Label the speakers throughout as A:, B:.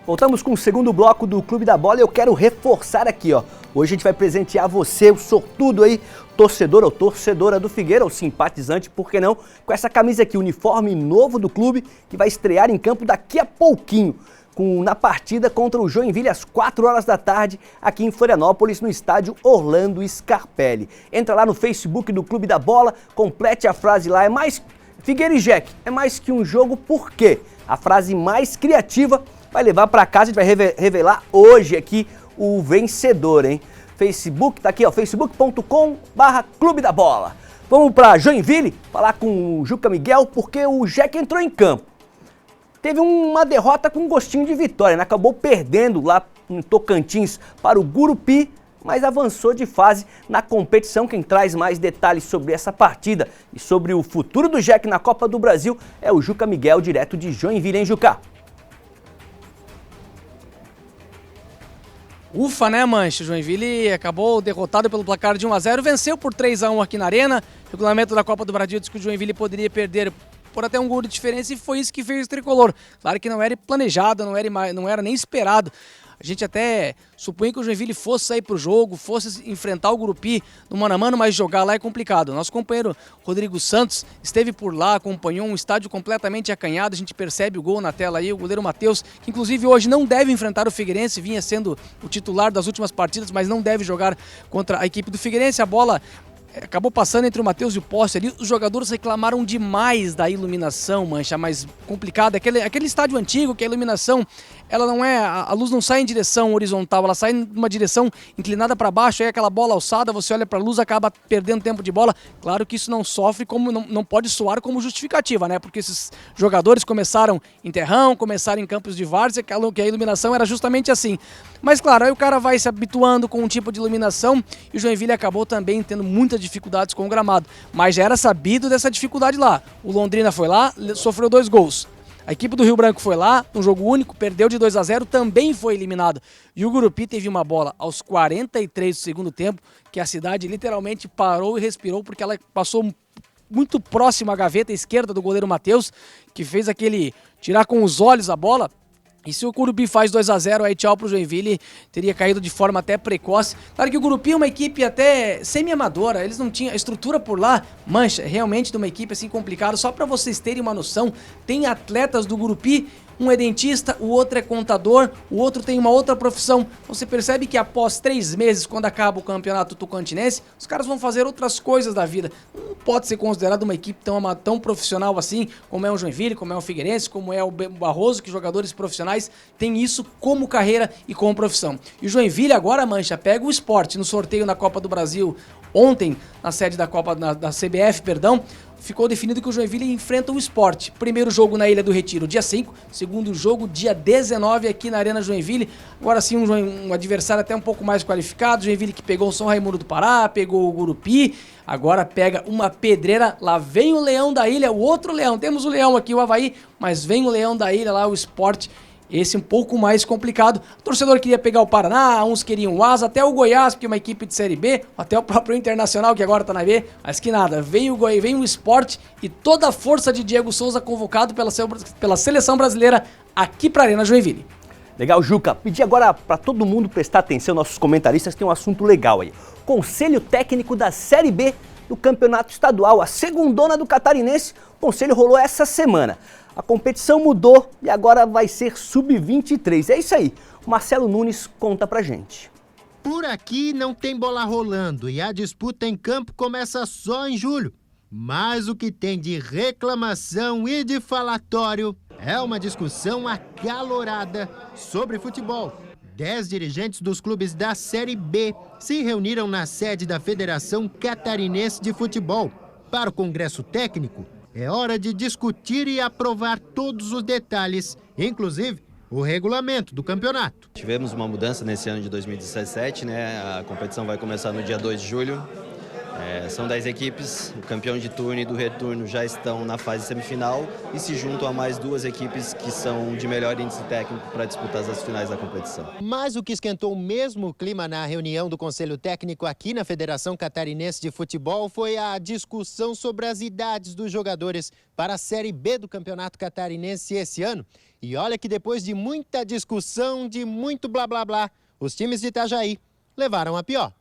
A: Voltamos com o segundo bloco do Clube da Bola e eu quero reforçar aqui, ó. Hoje a gente vai presentear você, o sortudo aí, torcedor ou torcedora do Figueira, ou simpatizante, por que não, com essa camisa aqui, uniforme novo do clube, que vai estrear em campo daqui a pouquinho, na partida contra o Joinville às 4 horas da tarde, aqui em Florianópolis, no estádio Orlando Scarpelli. Entra lá no Facebook do Clube da Bola, complete a frase lá, Figueira e Jack, é mais que um jogo, por quê? A frase mais criativa vai levar para casa, a gente vai revelar hoje aqui o vencedor, hein? Facebook, tá aqui, ó, facebook.com/Clube da Bola. Vamos para Joinville, falar com o Juca Miguel, porque o Jack entrou em campo. Teve uma derrota com um gostinho de vitória, né? Acabou perdendo lá em Tocantins para o Gurupi, mas avançou de fase na competição. Quem traz mais detalhes sobre essa partida e sobre o futuro do Jack na Copa do Brasil é o Juca Miguel, direto de Joinville, hein, Juca?
B: Ufa, né, Mancha? O Joinville acabou derrotado pelo placar de 1-0, venceu por 3-1 aqui na Arena. O regulamento da Copa do Brasil diz que o Joinville poderia perder por até um gol de diferença e foi isso que fez o tricolor. Claro que não era planejado, não era nem esperado. A gente até supunha que o Joinville fosse sair pro jogo, fosse enfrentar o Gurupi no mano a mano, mas jogar lá é complicado. Nosso companheiro Rodrigo Santos esteve por lá, acompanhou um estádio completamente acanhado, a gente percebe o gol na tela aí, o goleiro Matheus, que inclusive hoje não deve enfrentar o Figueirense, vinha sendo o titular das últimas partidas, mas não deve jogar contra a equipe do Figueirense. A bola acabou passando entre o Matheus e o poste ali. Os jogadores reclamaram demais da iluminação, Mancha, mais complicada. Aquele estádio antigo que a iluminação, ela não é, a luz não sai em direção horizontal, ela sai em uma direção inclinada para baixo, aí aquela bola alçada, você olha para a luz, acaba perdendo tempo de bola. Claro que isso não sofre como, não pode soar como justificativa, né? Porque esses jogadores começaram em terrão, começaram em campos de várzea, que a iluminação era justamente assim. Mas claro, aí o cara vai se habituando com um tipo de iluminação e o Joinville acabou também tendo muitas dificuldades com o gramado. Mas já era sabido dessa dificuldade lá. O Londrina foi lá, sofreu 2 gols. A equipe do Rio Branco foi lá, um jogo único, perdeu de 2-0, também foi eliminado. E o Gurupi teve uma bola aos 43 do segundo tempo, que a cidade literalmente parou e respirou, porque ela passou muito próximo à gaveta esquerda do goleiro Matheus, que fez aquele tirar com os olhos a bola. E se o Gurupi faz 2-0, aí tchau pro Joinville, teria caído de forma até precoce. Claro que o Gurupi é uma equipe até semi-amadora, eles não tinham a estrutura por lá, Mancha, realmente de uma equipe assim complicada. Só para vocês terem uma noção, tem atletas do Gurupi, um é dentista, o outro é contador, o outro tem uma outra profissão. Você percebe que após 3 meses, quando acaba o campeonato tocantinense, os caras vão fazer outras coisas da vida. Não pode ser considerado uma equipe tão profissional assim, como é o Joinville, como é o Figueirense, como é o Barroso, que jogadores profissionais têm isso como carreira e como profissão. E o Joinville agora, Mancha, pega o Sport no sorteio na Copa do Brasil ontem, na sede da da CBF, perdão. Ficou definido que o Joinville enfrenta o Sport. Primeiro jogo na Ilha do Retiro, dia 5. Segundo jogo, dia 19, aqui na Arena Joinville. Agora sim, um adversário até um pouco mais qualificado. Joinville que pegou o São Raimundo do Pará, pegou o Gurupi. Agora pega uma pedreira. Lá vem o Leão da Ilha, o outro Leão. Temos o Leão aqui, o Avaí, mas vem o Leão da Ilha lá, o Sport. Esse um pouco mais complicado. O torcedor queria pegar o Paraná, uns queriam o Asa, até o Goiás, porque é uma equipe de Série B, até o próprio Internacional, que agora tá na B, mas que nada, vem o Sport e toda a força de Diego Souza convocado pela seleção brasileira aqui pra Arena Joinville.
A: Legal, Juca. Pedi agora para todo mundo prestar atenção, nossos comentaristas têm um assunto legal aí. Conselho Técnico da Série B do Campeonato Estadual, a segundona do Catarinense, o conselho rolou essa semana. A competição mudou e agora vai ser sub-23. É isso aí. O Marcelo Nunes conta pra gente.
C: Por aqui não tem bola rolando e a disputa em campo começa só em julho. Mas o que tem de reclamação e de falatório é uma discussão acalorada sobre futebol. 10 dirigentes dos clubes da Série B se reuniram na sede da Federação Catarinense de Futebol. Para o Congresso Técnico, é hora de discutir e aprovar todos os detalhes, inclusive o regulamento do campeonato.
D: Tivemos uma mudança nesse ano de 2017, né? A competição vai começar no dia 2 de julho. São 10 equipes, o campeão de turno e do retorno já estão na fase semifinal e se juntam a mais 2 equipes que são de melhor índice técnico para disputar as finais da competição.
C: Mas o que esquentou mesmo o clima na reunião do Conselho Técnico aqui na Federação Catarinense de Futebol foi a discussão sobre as idades dos jogadores para a Série B do Campeonato Catarinense esse ano. E olha que depois de muita discussão, de muito blá blá blá, os times de Itajaí levaram a pior.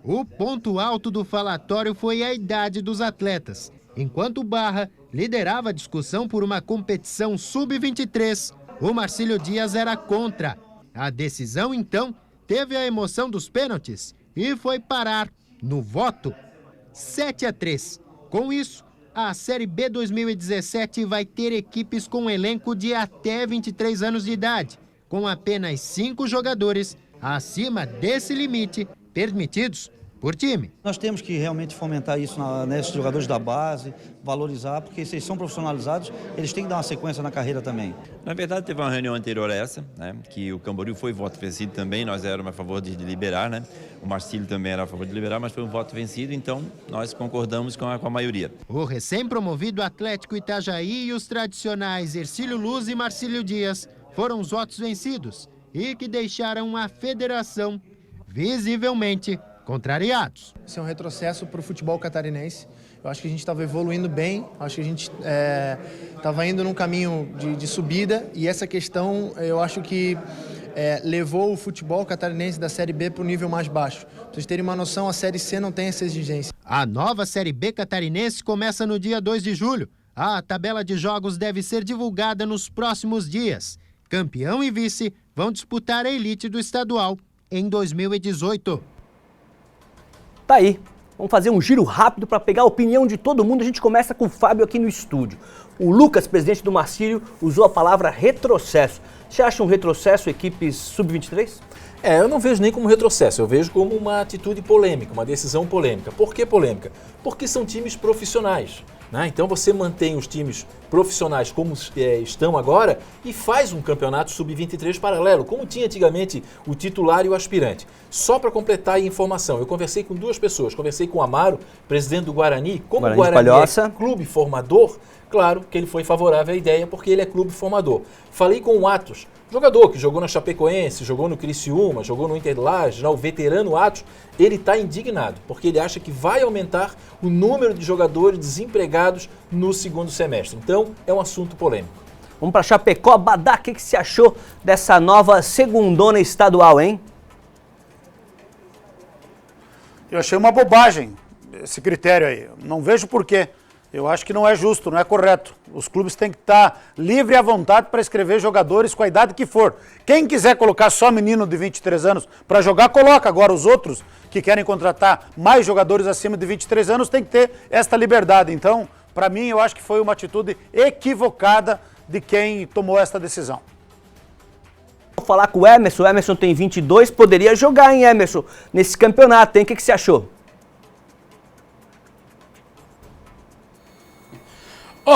C: O ponto alto do falatório foi a idade dos atletas. Enquanto o Barra liderava a discussão por uma competição sub-23, o Marcílio Dias era contra. A decisão, então, teve a emoção dos pênaltis e foi parar no voto 7-3. Com isso, a Série B 2017 vai ter equipes com elenco de até 23 anos de idade, com apenas 5 jogadores acima desse limite permitidos por time.
E: Nós temos que realmente fomentar isso nesses jogadores da base, valorizar, porque se eles são profissionalizados, eles têm que dar uma sequência na carreira também.
F: Na verdade, teve uma reunião anterior a essa, né, que o Camboriú foi voto vencido também, nós éramos a favor de liberar, né? O Marcílio também era a favor de liberar, mas foi um voto vencido, então nós concordamos com a maioria.
C: O recém-promovido Atlético Itajaí e os tradicionais Hercílio Luz e Marcílio Dias foram os votos vencidos e que deixaram a federação visivelmente contrariados.
G: Isso é um retrocesso para o futebol catarinense. Eu acho que a gente estava evoluindo bem, acho que a gente estava indo num caminho de subida e essa questão eu acho que levou o futebol catarinense da Série B para o nível mais baixo. Para vocês terem uma noção, a Série C não tem essa exigência.
C: A nova Série B catarinense começa no dia 2 de julho. A tabela de jogos deve ser divulgada nos próximos dias. Campeão e vice vão disputar a elite do estadual em 2018.
A: Tá aí. Vamos fazer um giro rápido para pegar a opinião de todo mundo. A gente começa com o Fábio aqui no estúdio. O Lucas, presidente do Marcílio, usou a palavra retrocesso. Você acha um retrocesso equipes sub-23?
H: Eu não vejo nem como retrocesso, eu vejo como uma atitude polêmica, uma decisão polêmica. Por que polêmica? Porque são times profissionais. Né? Então você mantém os times profissionais como estão agora e faz um campeonato sub-23 paralelo, como tinha antigamente o titular e o aspirante. Só para completar a informação, eu conversei com 2 pessoas, conversei com o Amaro, presidente do Guarani, como o Guarani é clube formador, claro que ele foi favorável à ideia porque ele é clube formador. Falei com o Atos, jogador que jogou na Chapecoense, jogou no Criciúma, jogou no Inter de Lages, o veterano Atos, ele está indignado, porque ele acha que vai aumentar o número de jogadores desempregados no segundo semestre. Então, é um assunto polêmico.
A: Vamos para Chapecó. Badá, o que você achou dessa nova segundona estadual, hein?
I: Eu achei uma bobagem esse critério aí. Não vejo por quê. Eu acho que não é justo, não é correto. Os clubes têm que estar livre à vontade para escrever jogadores com a idade que for. Quem quiser colocar só menino de 23 anos para jogar, coloca. Agora os outros que querem contratar mais jogadores acima de 23 anos têm que ter esta liberdade. Então, para mim, eu acho que foi uma atitude equivocada de quem tomou esta decisão.
A: Vou falar com o Emerson tem 22, poderia jogar, hein, Emerson, nesse campeonato, hein? O que você achou?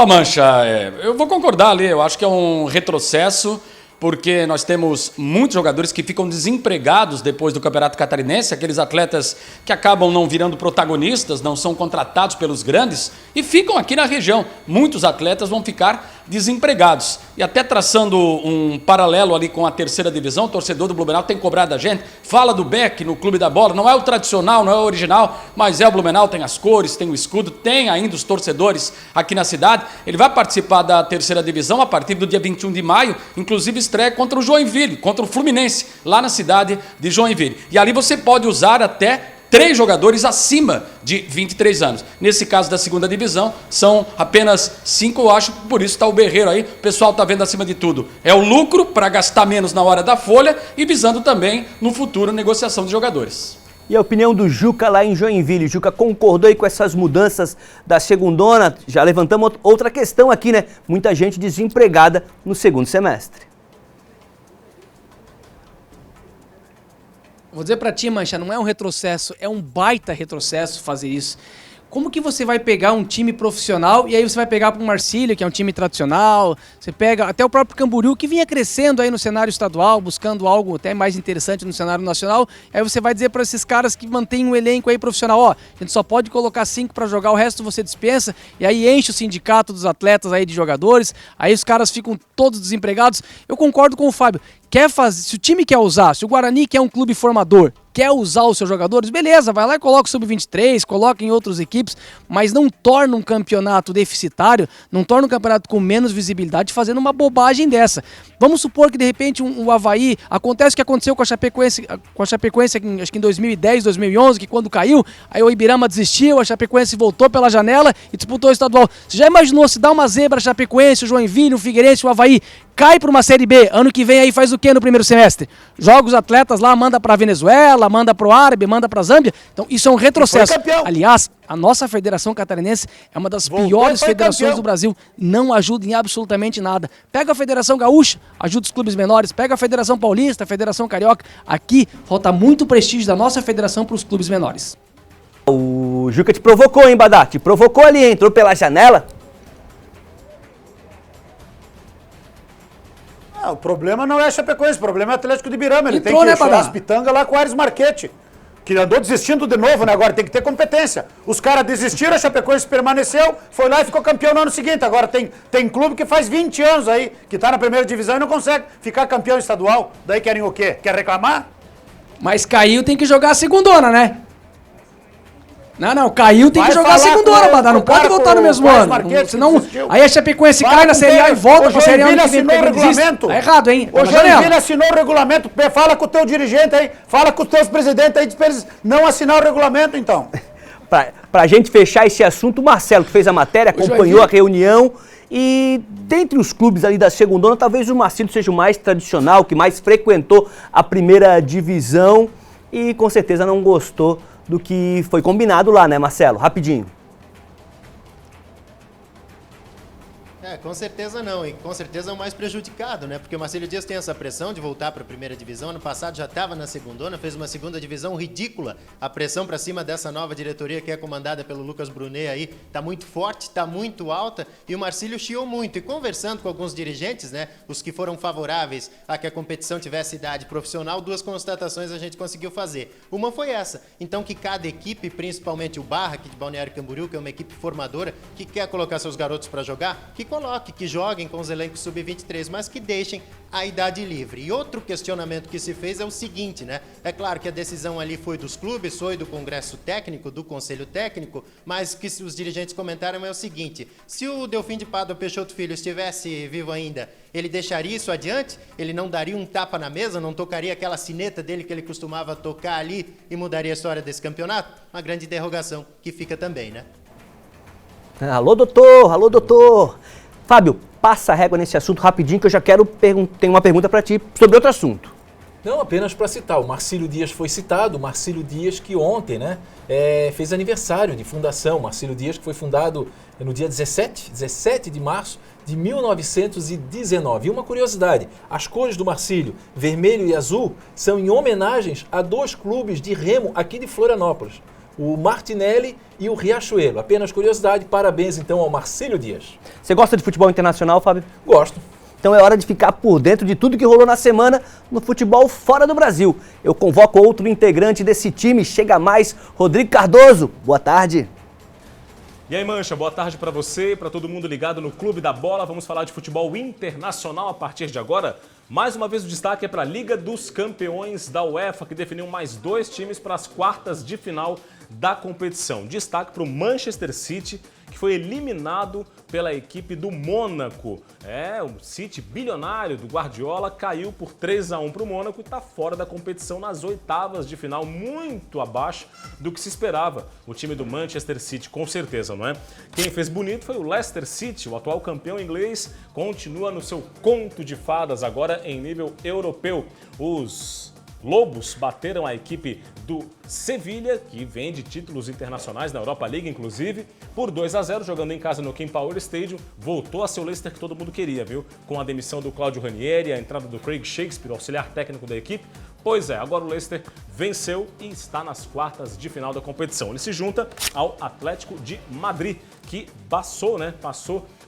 J: Mancha, eu vou concordar ali, eu acho que é um retrocesso, porque nós temos muitos jogadores que ficam desempregados depois do Campeonato Catarinense, aqueles atletas que acabam não virando protagonistas, não são contratados pelos grandes e ficam aqui na região. Muitos atletas vão ficar desempregados. E até traçando um paralelo ali com a terceira divisão, o torcedor do Blumenau tem cobrado da gente, fala do Beck no Clube da Bola, não é o tradicional, não é o original, mas é o Blumenau, tem as cores, tem o escudo, tem ainda os torcedores aqui na cidade. Ele vai participar da terceira divisão a partir do dia 21 de maio, inclusive estreia contra o Joinville, contra o Fluminense, lá na cidade de Joinville. E ali você pode usar até 3 jogadores acima de 23 anos. Nesse caso da segunda divisão, são apenas 5, eu acho, por isso está o berreiro aí, o pessoal está vendo acima de tudo. É o lucro para gastar menos na hora da folha e visando também no futuro negociação de jogadores.
A: E a opinião do Juca lá em Joinville? Juca concordou aí com essas mudanças da segundona? Já levantamos outra questão aqui, né? Muita gente desempregada no segundo semestre.
B: Vou dizer pra ti, Mancha, não é um retrocesso, é um baita retrocesso fazer isso. Como que você vai pegar um time profissional e aí você vai pegar para o Marcílio, que é um time tradicional, você pega até o próprio Camboriú, que vinha crescendo aí no cenário estadual, buscando algo até mais interessante no cenário nacional, aí você vai dizer para esses caras que mantêm um elenco aí profissional, ó, a gente só pode colocar 5 para jogar, o resto você dispensa, e aí enche o sindicato dos atletas aí de jogadores, aí os caras ficam todos desempregados. Eu concordo com o Fábio, se o time quer usar, se o Guarani quer um clube formador, quer usar os seus jogadores, beleza, vai lá e coloca o Sub-23, coloca em outras equipes, mas não torna um campeonato deficitário, não torna um campeonato com menos visibilidade fazendo uma bobagem dessa. Vamos supor que de repente o Avaí, acontece o que aconteceu com a Chapecoense acho que em 2010, 2011, que quando caiu, aí o Ibirama desistiu, a Chapecoense voltou pela janela e disputou o estadual. Você já imaginou se dá uma zebra a Chapecoense, o Joinville, o Figueirense, o Avaí, cai para uma Série B, ano que vem aí faz o que no primeiro semestre? Joga os atletas lá, manda para Venezuela, manda para o Árabe, manda para Zâmbia. Então isso é um retrocesso. Aliás, a nossa Federação Catarinense é uma das piores federações do Brasil. Não ajuda em absolutamente nada. Pega a Federação Gaúcha, ajuda os clubes menores. Pega a Federação Paulista, a Federação Carioca. Aqui falta muito prestígio da nossa federação para os clubes menores.
A: O Juca te provocou, hein, Badá? Te provocou ali, entrou pela janela.
I: O problema não é a Chapecoense, o problema é o Atlético de Ibirama. Ele
B: Entrou,
I: tem que
B: né,
I: chorar as pitangas lá com o Ares Marchetti, que andou desistindo de novo, né? Agora tem que ter competência. Os caras desistiram, a Chapecoense permaneceu, foi lá e ficou campeão no ano seguinte. Agora tem clube que faz 20 anos aí, que tá na primeira divisão e não consegue ficar campeão estadual. Daí querem o quê? Quer reclamar?
B: Mas caiu, tem que jogar a segundona, né? Não, caiu, tem que jogar a segundona, Badá, não pode voltar no mesmo ano. Senão, aí a Chapecoense cai na Série A e volta pra Série A ano que vem. Tá errado, hein?
I: O Joinville assinou o regulamento, fala com o teu dirigente aí, fala com os teus presidentes aí, diz pra eles não assinar o regulamento, então.
A: Pra gente fechar esse assunto, o Marcelo, que fez a matéria, acompanhou a reunião e dentre os clubes ali da segundona, talvez o Marcílio seja o mais tradicional, que mais frequentou a primeira divisão e com certeza não gostou do que foi combinado lá, né, Marcelo? Rapidinho.
C: Com certeza não, e com certeza é o mais prejudicado, né? Porque o Marcílio Dias tem essa pressão de voltar para a primeira divisão. Ano passado já estava na segundona, fez uma segunda divisão ridícula. A pressão para cima dessa nova diretoria que é comandada pelo Lucas Brunet aí tá muito forte, tá muito alta, e o Marcílio chiou muito. E conversando com alguns dirigentes, né, os que foram favoráveis a que a competição tivesse idade profissional, 2 constatações a gente conseguiu fazer. Uma foi essa, então que cada equipe, principalmente o Barra, aqui de Balneário Camboriú, que é uma equipe formadora, que quer colocar seus garotos para jogar, que coloque, que joguem com os elencos sub-23, mas que deixem a idade livre. E outro questionamento que se fez é o seguinte, né? É claro que a decisão ali foi dos clubes, foi do Congresso Técnico, do Conselho Técnico, mas o que os dirigentes comentaram é o seguinte: se o Delfim de Pádua Peixoto Filho estivesse vivo ainda, ele deixaria isso adiante? Ele não daria um tapa na mesa, não tocaria aquela sineta dele que ele costumava tocar ali e mudaria a história desse campeonato? Uma grande interrogação que fica também, né?
A: Alô, doutor! Alô, doutor! Fábio, passa a régua nesse assunto rapidinho que eu já quero tenho uma pergunta para ti sobre outro assunto.
H: Não, apenas para citar, o Marcílio Dias foi citado, o Marcílio Dias que ontem, né, fez aniversário de fundação. Marcílio Dias que foi fundado no dia 17 de março de 1919. E uma curiosidade, as cores do Marcílio, vermelho e azul, são em homenagens a 2 clubes de remo aqui de Florianópolis, o Martinelli e o Riachuelo. Apenas curiosidade, parabéns então ao Marcílio Dias.
A: Você gosta de futebol internacional, Fábio?
H: Gosto.
A: Então é hora de ficar por dentro de tudo que rolou na semana no futebol fora do Brasil. Eu convoco outro integrante desse time, chega mais, Rodrigo Cardoso. Boa tarde.
K: E aí, Mancha, boa tarde para você e para todo mundo ligado no Clube da Bola. Vamos falar de futebol internacional a partir de agora. Mais uma vez o destaque é para a Liga dos Campeões da UEFA, que definiu mais 2 times para as quartas de final da competição. Destaque para o Manchester City, que foi eliminado pela equipe do Mônaco. O City bilionário do Guardiola caiu por 3-1 para o Mônaco e está fora da competição nas oitavas de final, muito abaixo do que se esperava. O time do Manchester City, com certeza, não é? Quem fez bonito foi o Leicester City, o atual campeão inglês, continua no seu conto de fadas, agora em nível europeu. Os Lobos bateram a equipe do Sevilha, que vende títulos internacionais na Europa League, inclusive, por 2-0, jogando em casa no King Power Stadium. Voltou a ser o Leicester que todo mundo queria, viu? Com a demissão do Claudio Ranieri, a entrada do Craig Shakespeare, auxiliar técnico da equipe. Pois é, agora o Leicester venceu e está nas quartas de final da competição. Ele se junta ao Atlético de Madrid, que passou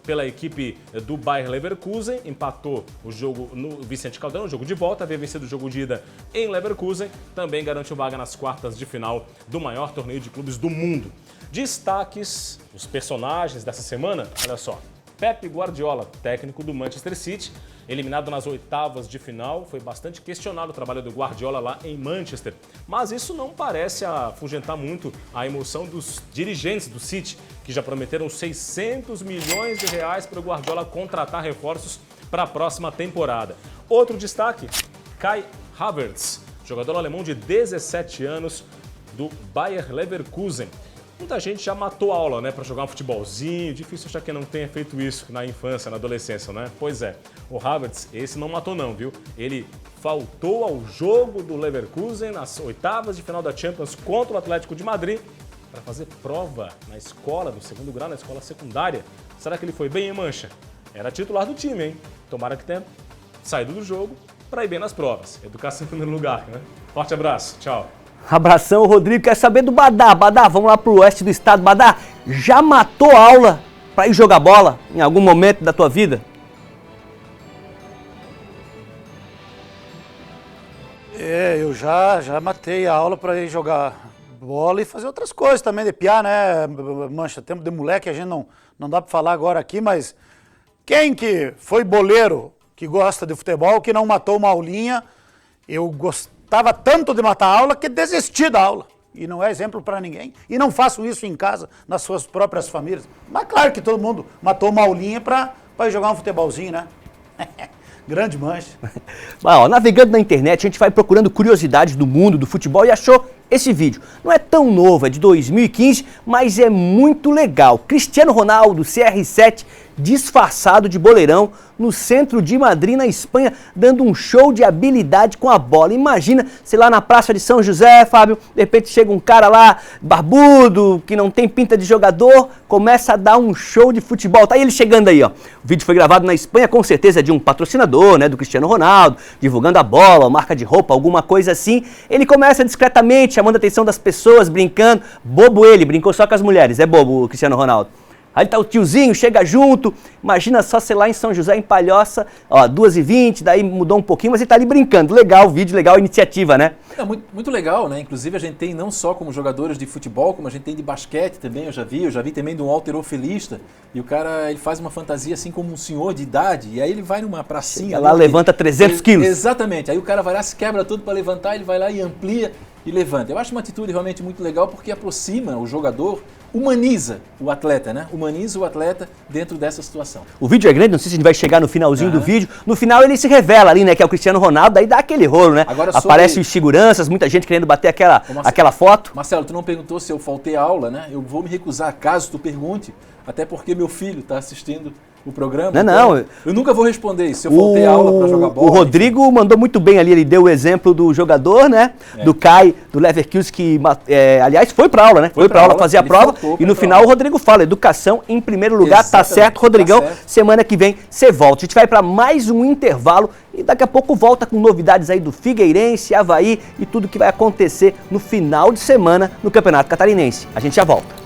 K: pela equipe do Bayer Leverkusen, empatou o jogo no Vicente Calderón, o jogo de volta, havia vencido o jogo de ida em Leverkusen, também garantiu vaga nas quartas de final do maior torneio de clubes do mundo. Destaques, os personagens dessa semana, olha só. Pep Guardiola, técnico do Manchester City, eliminado nas oitavas de final. Foi bastante questionado o trabalho do Guardiola lá em Manchester. Mas isso não parece afugentar muito a emoção dos dirigentes do City, que já prometeram 600 milhões de reais para o Guardiola contratar reforços para a próxima temporada. Outro destaque, Kai Havertz, jogador alemão de 17 anos do Bayer Leverkusen. Muita gente já matou aula, né, para jogar um futebolzinho. Difícil achar que não tenha feito isso na infância, na adolescência, né? Pois é, o Havertz, esse não matou não, viu? Ele faltou ao jogo do Leverkusen nas oitavas de final da Champions contra o Atlético de Madrid para fazer prova na escola, do segundo grau, na escola secundária. Será que ele foi bem, hein, Mancha? Era titular do time, hein? Tomara que tenha saído do jogo para ir bem nas provas. Educação em primeiro lugar, né? Forte abraço, tchau.
A: Abração, Rodrigo. Quer saber do Badá? Badá, vamos lá pro oeste do estado. Badá, já matou aula para ir jogar bola em algum momento da tua vida?
I: Eu já matei a aula para ir jogar bola e fazer outras coisas também, de piar, né, Mancha? Tempo de moleque, a gente não dá para falar agora aqui, mas quem que foi boleiro, que gosta de futebol, que não matou uma aulinha, eu gostava tanto de matar a aula que desisti da aula. E não é exemplo para ninguém. E não faço isso em casa, nas suas próprias famílias. Mas claro que todo mundo matou uma aulinha para ir jogar um futebolzinho, né? Grande Mancha.
A: Ó, navegando na internet, a gente vai procurando curiosidades do mundo do futebol e achou esse vídeo. Não é tão novo, é de 2015, mas é muito legal. Cristiano Ronaldo, CR7, disfarçado de boleirão, no centro de Madrid, na Espanha, dando um show de habilidade com a bola. Imagina, sei lá, na Praça de São José, Fábio, de repente chega um cara lá, barbudo, que não tem pinta de jogador, começa a dar um show de futebol. Tá aí ele chegando aí, ó. O vídeo foi gravado na Espanha, com certeza de um patrocinador, né, do Cristiano Ronaldo, divulgando a bola, marca de roupa, alguma coisa assim. Ele começa discretamente, chamando a atenção das pessoas, brincando. Bobo ele, brincou só com as mulheres, é bobo o Cristiano Ronaldo. Aí tá o tiozinho, chega junto, imagina só, sei lá, em São José, em Palhoça, ó, 2h20, daí mudou um pouquinho, mas ele tá ali brincando. Legal o vídeo, legal a iniciativa, né?
H: É muito legal, né? Inclusive a gente tem não só como jogadores de futebol, como a gente tem de basquete também, eu já vi também de um halterofilista, e o cara, ele faz uma fantasia assim como um senhor de idade, e aí ele vai numa pracinha...
A: Lá levanta 300 quilos.
H: Exatamente, aí o cara vai lá, se quebra tudo para levantar, ele vai lá e amplia e levanta. Eu acho uma atitude realmente muito legal porque aproxima o jogador, humaniza o atleta, né? Humaniza o atleta dentro dessa situação.
A: O vídeo é grande, não sei se a gente vai chegar no finalzinho do vídeo. No final ele se revela ali, né? Que é o Cristiano Ronaldo, daí dá aquele rolo, né?
H: Agora,
A: aparece os seguranças, muita gente querendo bater aquela foto.
H: Marcelo, tu não perguntou se eu faltei a aula, né? Eu vou me recusar caso tu pergunte, até porque meu filho está assistindo o programa.
A: Não.
H: Eu nunca vou responder isso, se eu faltei a aula para jogar bola.
A: O Rodrigo mandou muito bem ali, ele deu o exemplo do jogador, né? Do Kai, do Leverkusen, que, aliás, foi pra aula, né? Foi pra aula fazer a prova. E no final o Rodrigo fala, educação em primeiro lugar. Exatamente. Tá certo, Rodrigão. Tá certo. Semana que vem você volta. A gente vai para mais um intervalo e daqui a pouco volta com novidades aí do Figueirense, Avaí e tudo que vai acontecer no final de semana no Campeonato Catarinense. A gente já volta.